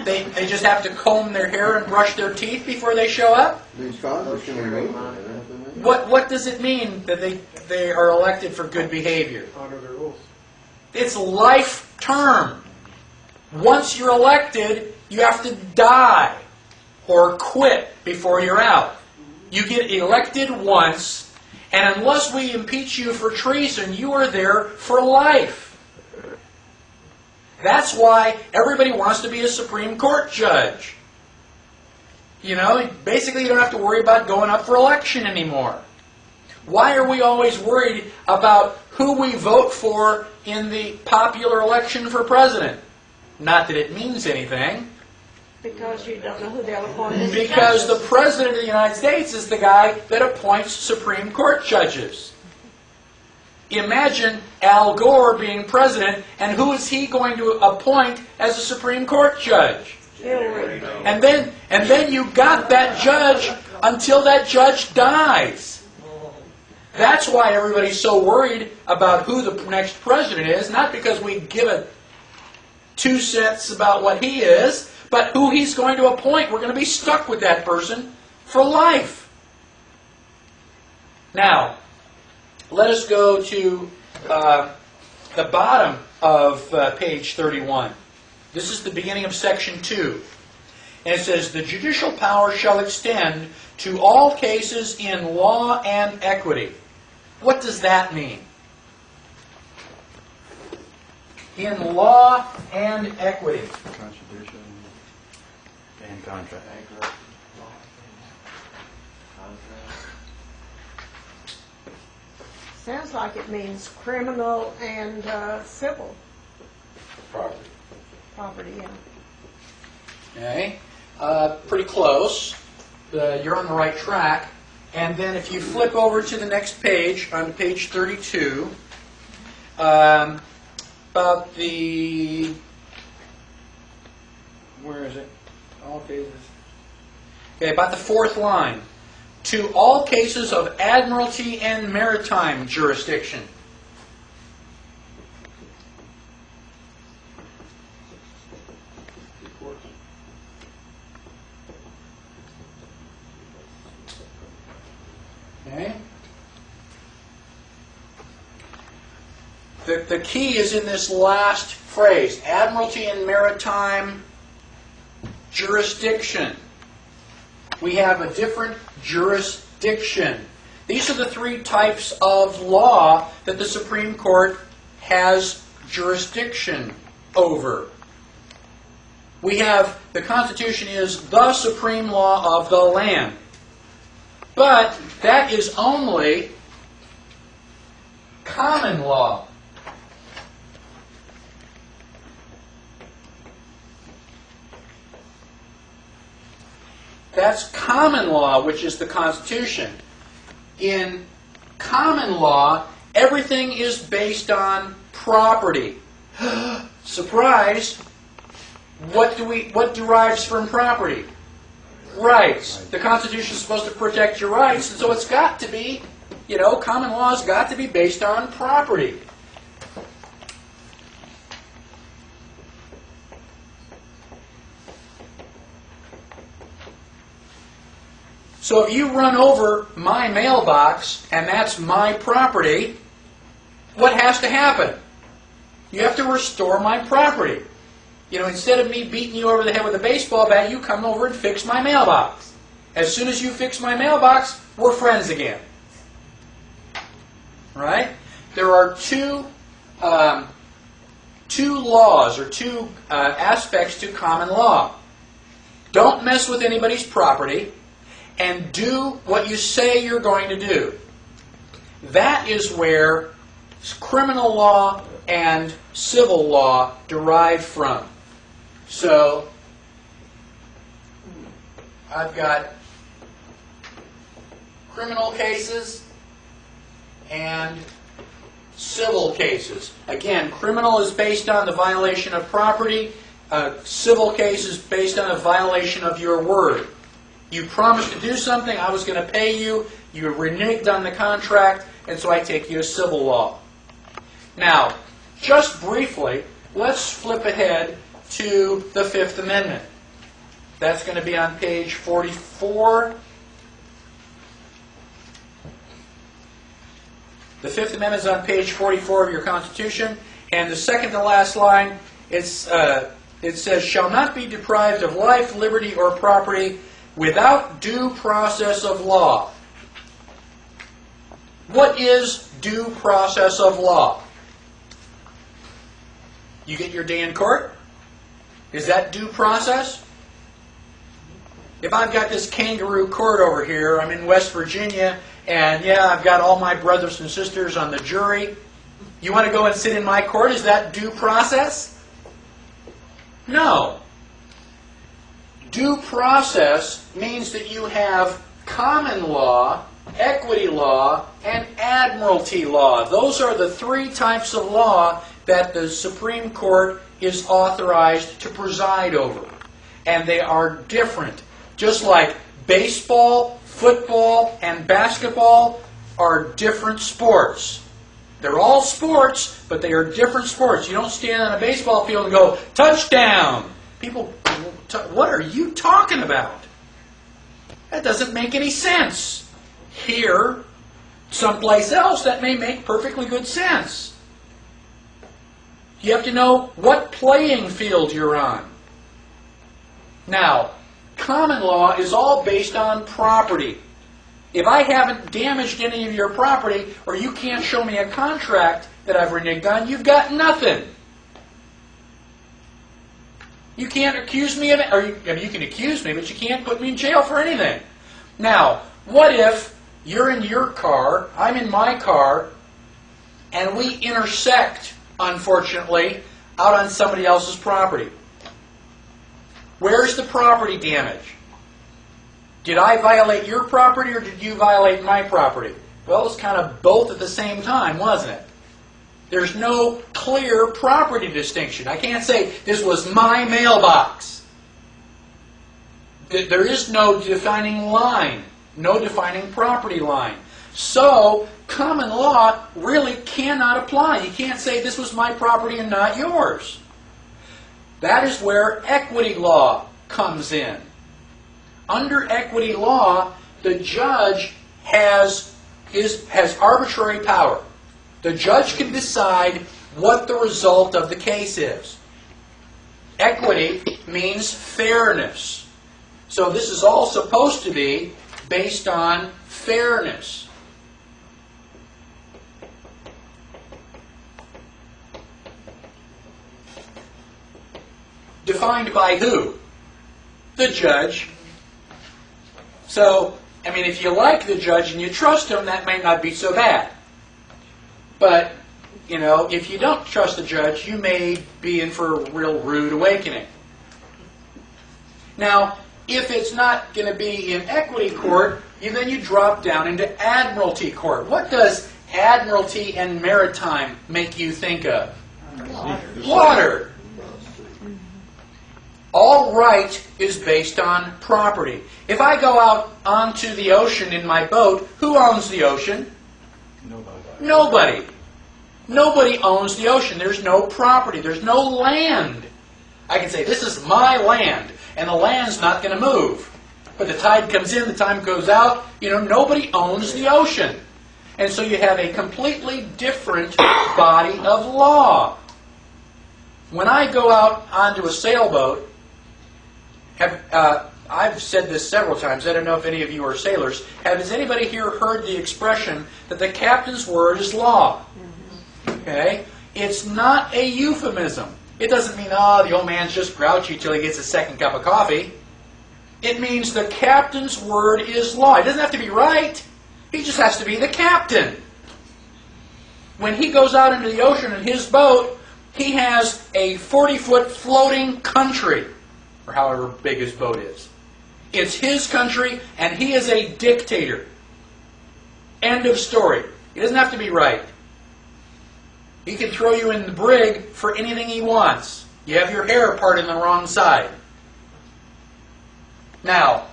They just have to comb their hair and brush their teeth before they show up? What does it mean that they are elected for good behavior? Honor their oath. It's life term. Once you're elected, you have to die or quit before you're out. You get elected once, and unless we impeach you for treason, you are there for life. That's why everybody wants to be a Supreme Court judge. You know, basically you don't have to worry about going up for election anymore. Why are we always worried about who we vote for in the popular election for president? Not that it means anything. Because you don't know who they'll appoint as Because the judges. President of the United States is the guy that appoints Supreme Court judges. Imagine Al Gore being president, and who is he going to appoint as a Supreme Court judge? Hillary. And then you got that judge until that judge dies. That's why everybody's so worried about who the next president is, not because we give a 2 cents about what he is, but who he's going to appoint. We're going to be stuck with that person for life. Now, let us go to the bottom of page 31. This is the beginning of section 2. And it says, the judicial power shall extend to all cases in law and equity. What does that mean? In law and equity. Constitution and contract. Sounds like it means criminal and civil property, yeah. Okay, pretty close. You're on the right track. And then if you flip over to the next page, on page 32, about the, where is it? All cases. Okay, about the 4th line. To all cases of admiralty and maritime jurisdiction. Okay. The key is in this last phrase, admiralty and maritime jurisdiction. We have a different jurisdiction. These are the 3 types of law that the Supreme Court has jurisdiction over. We have, the Constitution is the supreme law of the land. But that is only common law. That's common law, which is the Constitution. In common law, everything is based on property. Surprise! What derives from property? Rights. The Constitution is supposed to protect your rights, and so it's got to be, common law has got to be based on property. So if you run over my mailbox, and that's my property, what has to happen? You have to restore my property. Instead of me beating you over the head with a baseball bat, you come over and fix my mailbox. As soon as you fix my mailbox, we're friends again. Right? There are two laws, or two aspects to common law. Don't mess with anybody's property, and do what you say you're going to do. That is where criminal law and civil law derive from. So, I've got criminal cases and civil cases. Again, criminal is based on the violation of property. Civil case is based on a violation of your word. You promised to do something, I was going to pay you, you reneged on the contract, and so I take you to civil law. Now, just briefly, let's flip ahead to the Fifth Amendment. That's going to be on page 44. The Fifth Amendment is on page 44 of your Constitution, and the second to last line, it says, shall not be deprived of life, liberty, or property without due process of law. What is due process of law? You get your day in court? Is that due process? If I've got this kangaroo court over here, I'm in West Virginia, and yeah, I've got all my brothers and sisters on the jury. You want to go and sit in my court? Is that due process? No. Due process means that you have common law, equity law, and admiralty law. Those are the three types of law that the Supreme Court is authorized to preside over. And they are different. Just like baseball, football, and basketball are different sports. They're all sports, but they are different sports. You don't stand on a baseball field and go, touchdown! People, what are you talking about? That doesn't make any sense. Here, someplace else, that may make perfectly good sense. You have to know what playing field you're on. Now, common law is all based on property. If I haven't damaged any of your property, or you can't show me a contract that I've reneged on, you've got nothing. You can't accuse me of it, or you can accuse me, but you can't put me in jail for anything. Now, what if you're in your car, I'm in my car, and we intersect, unfortunately, out on somebody else's property? Where's the property damage? Did I violate your property or did you violate my property? Well, it's kind of both at the same time, wasn't it? There's no clear property distinction. I can't say this was my mailbox. There is no defining line, no defining property line. So, common law really cannot apply. You can't say this was my property and not yours. That is where equity law comes in. Under equity law, the judge has arbitrary power. The judge can decide what the result of the case is. Equity means fairness. So this is all supposed to be based on fairness. Defined by who? The judge. So, I mean, if you like the judge and you trust him, that may not be so bad. But, you know, if you don't trust the judge, you may be in for a real rude awakening. Now, if it's not going to be in equity court, then you drop down into admiralty court. What does admiralty and maritime make you think of? Water. All right is based on property. If I go out onto the ocean in my boat, who owns the ocean? Nobody. Nobody owns the ocean. There's no property. There's no land. I can say, this is my land, and the land's not going to move. But the tide comes in, the tide goes out. You know, nobody owns the ocean. And so you have a completely different body of law. When I go out onto a sailboat, I've said this several times. I don't know if any of you are sailors. Has anybody here heard the expression that the captain's word is law? Okay? It's not a euphemism. It doesn't mean, the old man's just grouchy till he gets a second cup of coffee. It means the captain's word is law. He doesn't have to be right. He just has to be the captain. When he goes out into the ocean in his boat, he has a 40-foot floating country, or however big his boat is. It's his country, and he is a dictator. End of story. He doesn't have to be right. He can throw you in the brig for anything he wants. You have your hair part in the wrong side. Now,